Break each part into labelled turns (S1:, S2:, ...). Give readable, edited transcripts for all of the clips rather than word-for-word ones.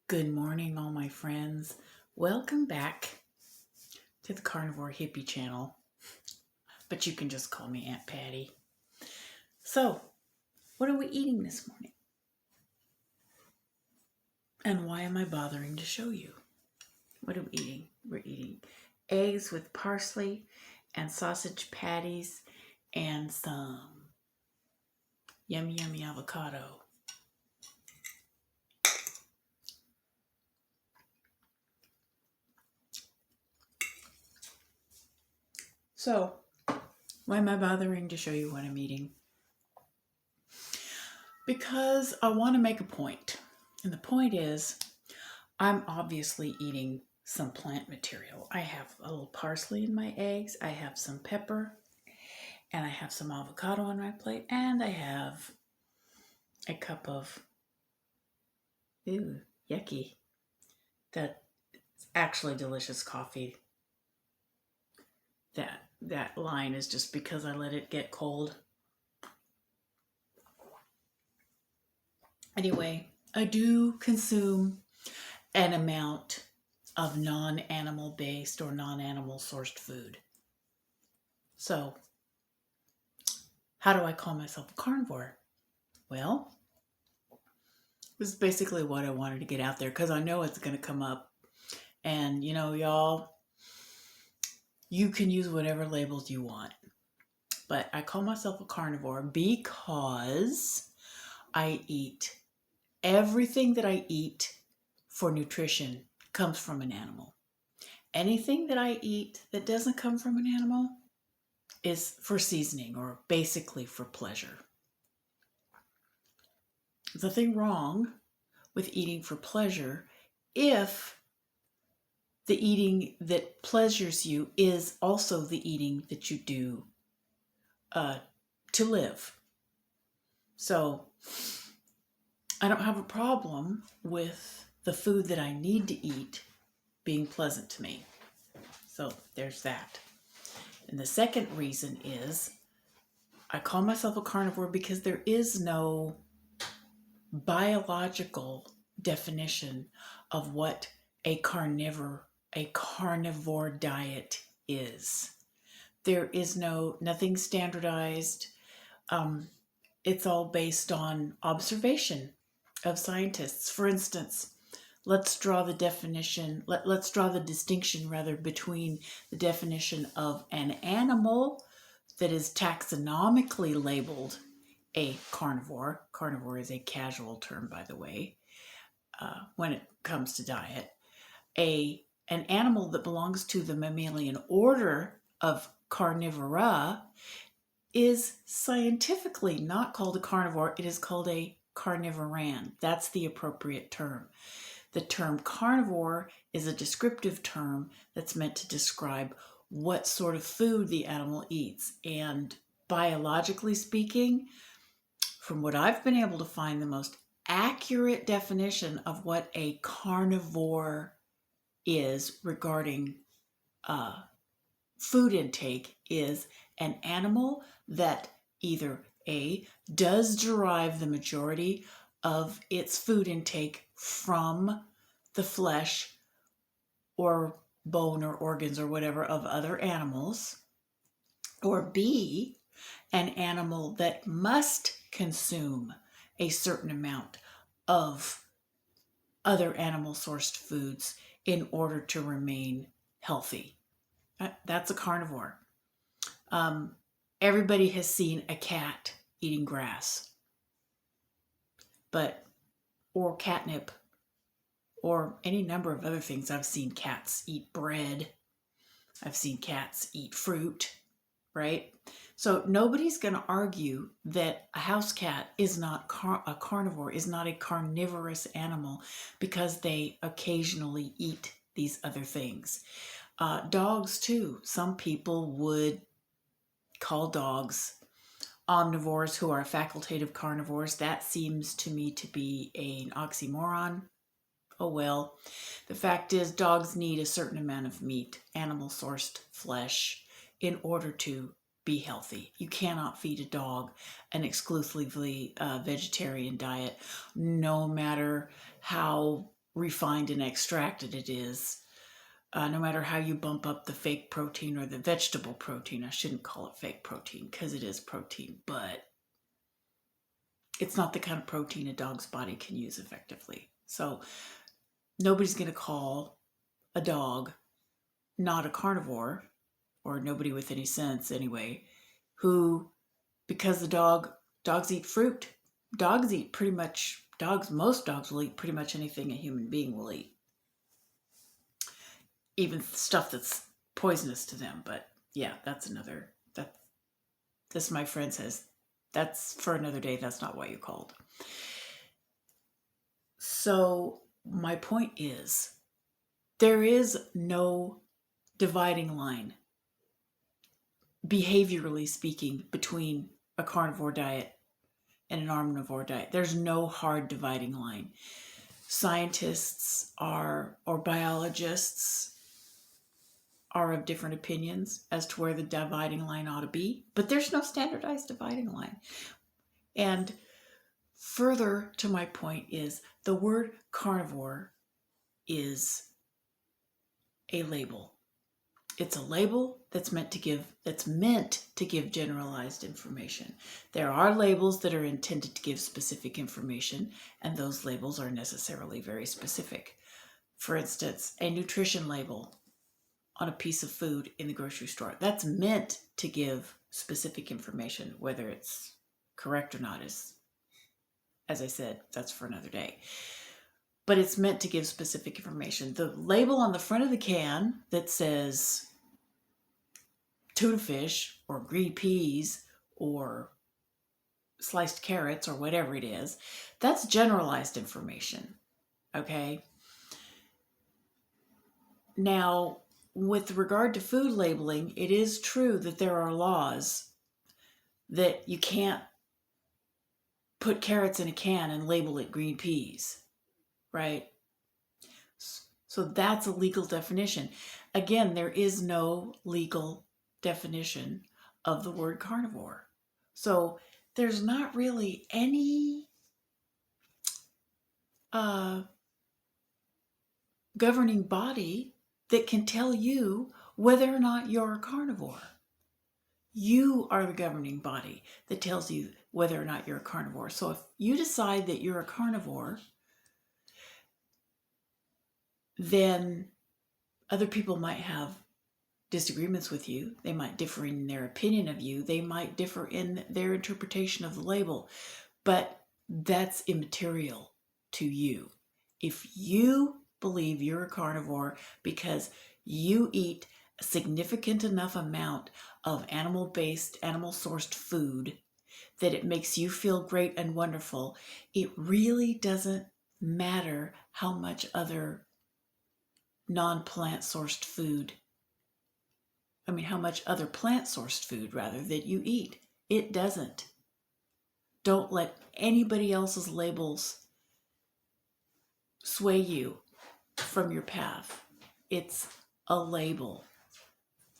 S1: Good morning, all my friends. Welcome back to the Carnivore Hippie channel, but you can just call me Aunt Patty. So, what are we eating this morning? And why am I bothering to show you? What are we eating? We're eating eggs with parsley and sausage patties and some yummy avocado. So, why am I bothering to show you what I'm eating? Because I want to make a point. And the point is, I'm obviously eating some plant material. I have a little parsley in my eggs, I have some pepper, and I have some avocado on my plate, and I have a cup of, yucky, that's actually delicious coffee. That line is just because I let it get cold. Anyway, I do consume an amount of non-animal based or non-animal sourced food. So, how do I call myself a carnivore? Well, this is basically what I wanted to get out there because I know it's going to come up. And, y'all, you can use whatever labels you want. But I call myself a carnivore because I eat everything that I eat for nutrition comes from an animal. Anything that I eat that doesn't come from an animal is for seasoning or basically for pleasure. There's nothing wrong with eating for pleasure if the eating that pleasures you is also the eating that you do to live. So I don't have a problem with the food that I need to eat being pleasant to me. So there's that. And the second reason is I call myself a carnivore because there is no biological definition of what a carnivore diet is. There is nothing standardized. It's all based on observation of scientists. For instance, let's draw the distinction between the definition of an animal that is taxonomically labeled a carnivore. Carnivore is a casual term, by the way, when it comes to diet. An animal that belongs to the mammalian order of Carnivora is scientifically not called a carnivore. It is called a carnivoran. That's the appropriate term. The term carnivore is a descriptive term that's meant to describe what sort of food the animal eats. And biologically speaking, from what I've been able to find, the most accurate definition of what a carnivore is regarding food intake is an animal that either A, does derive the majority of its food intake from the flesh or bone or organs or whatever of other animals, or B, an animal that must consume a certain amount of other animal sourced foods in order to remain healthy. That's a carnivore. Everybody has seen a cat eating grass, or catnip, or any number of other things. I've seen cats eat bread. I've seen cats eat fruit, right? So nobody's going to argue that a house cat is not a carnivore, is not a carnivorous animal because they occasionally eat these other things. Dogs too. Some people would call dogs omnivores who are facultative carnivores. That seems to me to be an oxymoron. Oh well. The fact is, dogs need a certain amount of meat, animal-sourced flesh, in order to be healthy. You cannot feed a dog an exclusively vegetarian diet, no matter how refined and extracted it is. No matter how you bump up the fake protein or the vegetable protein, I shouldn't call it fake protein because it is protein, but it's not the kind of protein a dog's body can use effectively. So nobody's going to call a dog not a carnivore, or nobody with any sense anyway, who, because dogs eat fruit. Most dogs will eat pretty much anything a human being will eat. Even stuff that's poisonous to them. But yeah, this my friend says, that's for another day. That's not why you called. So my point is, there is no dividing line, behaviorally speaking, between a carnivore diet and an omnivore diet. There's no hard dividing line. Scientists or biologists are of different opinions as to where the dividing line ought to be, but there's no standardized dividing line. And further to my point is, the word carnivore is a label. It's a label that's meant to give generalized information. There are labels that are intended to give specific information, and those labels are necessarily very specific. For instance, a nutrition label on a piece of food in the grocery store, that's meant to give specific information. Whether it's correct or not is, as I said, that's for another day. But it's meant to give specific information. The label on the front of the can that says tuna fish or green peas or sliced carrots or whatever it is, that's generalized information, okay? Now, with regard to food labeling, it is true that there are laws that you can't put carrots in a can and label it green peas, right? So that's a legal definition. Again, there is no legal definition of the word carnivore. So there's not really any governing body that can tell you whether or not you're a carnivore. You are the governing body that tells you whether or not you're a carnivore. So if you decide that you're a carnivore, then other people might have disagreements with you. They might differ in their opinion of you. They might differ in their interpretation of the label, but that's immaterial to you. If you believe you're a carnivore because you eat a significant enough amount of animal-based, animal-sourced food that it makes you feel great and wonderful, it really doesn't matter how much other non-plant sourced food, how much other plant-sourced food, rather, that you eat. It doesn't. Don't let anybody else's labels sway you from your path. It's a label.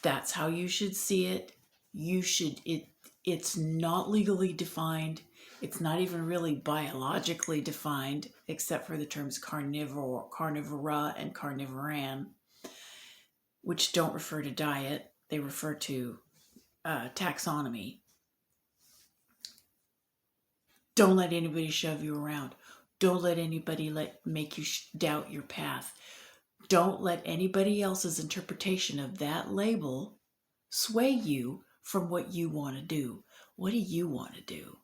S1: That's how you should see it. It's not legally defined. It's not even really biologically defined, except for the terms carnivore, carnivora, and carnivoran, which don't refer to diet. They refer to taxonomy. Don't let anybody shove you around. Don't let anybody make you doubt your path. Don't let anybody else's interpretation of that label sway you from what you want to do. What do you want to do?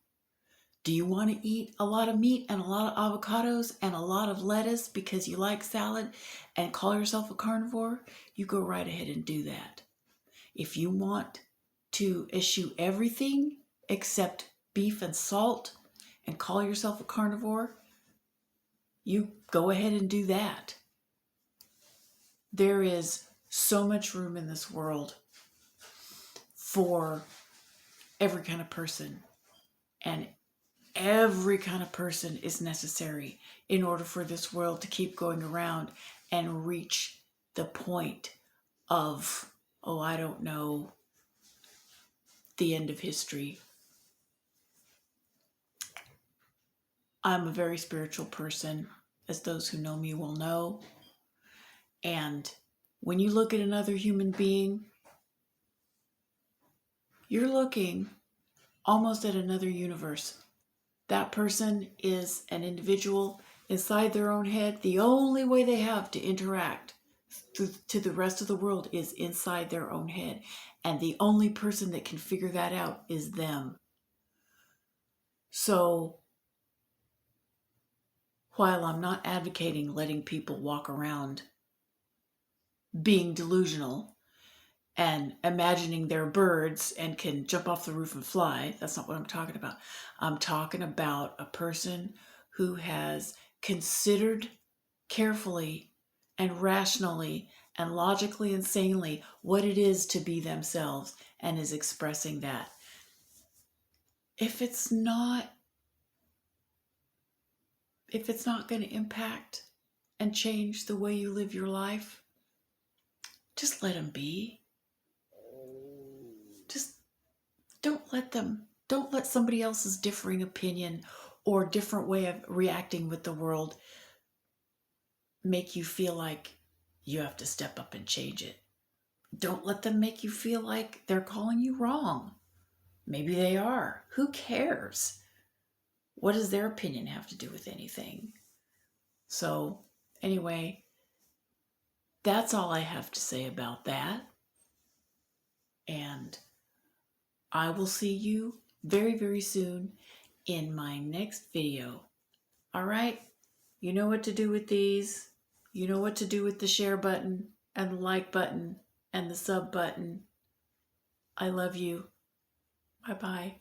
S1: Do you want to eat a lot of meat and a lot of avocados and a lot of lettuce because you like salad and call yourself a carnivore? You go right ahead and do that. If you want to eschew everything except beef and salt and call yourself a carnivore, you go ahead and do that. There is so much room in this world for every kind of person, and every kind of person is necessary in order for this world to keep going around and reach the point of, I don't know, the end of history. I'm a very spiritual person. as those who know me will know. And when you look at another human being, you're looking almost at another universe. That person is an individual inside their own head. The only way they have to interact to the rest of the world is inside their own head. And the only person that can figure that out is them. So while I'm not advocating letting people walk around being delusional and imagining they're birds and can jump off the roof and fly, that's not what I'm talking about. I'm talking about a person who has considered carefully and rationally and logically and sanely what it is to be themselves and is expressing that. If it's not going to impact and change the way you live your life, just let them be. Just don't let somebody else's differing opinion or different way of reacting with the world make you feel like you have to step up and change it. Don't let them make you feel like they're calling you wrong. Maybe they are. Who cares? What does their opinion have to do with anything? So, anyway, that's all I have to say about that. And I will see you very, very soon in my next video. All right? You know what to do with these. You know what to do with the share button and the like button and the sub button. I love you. Bye-bye.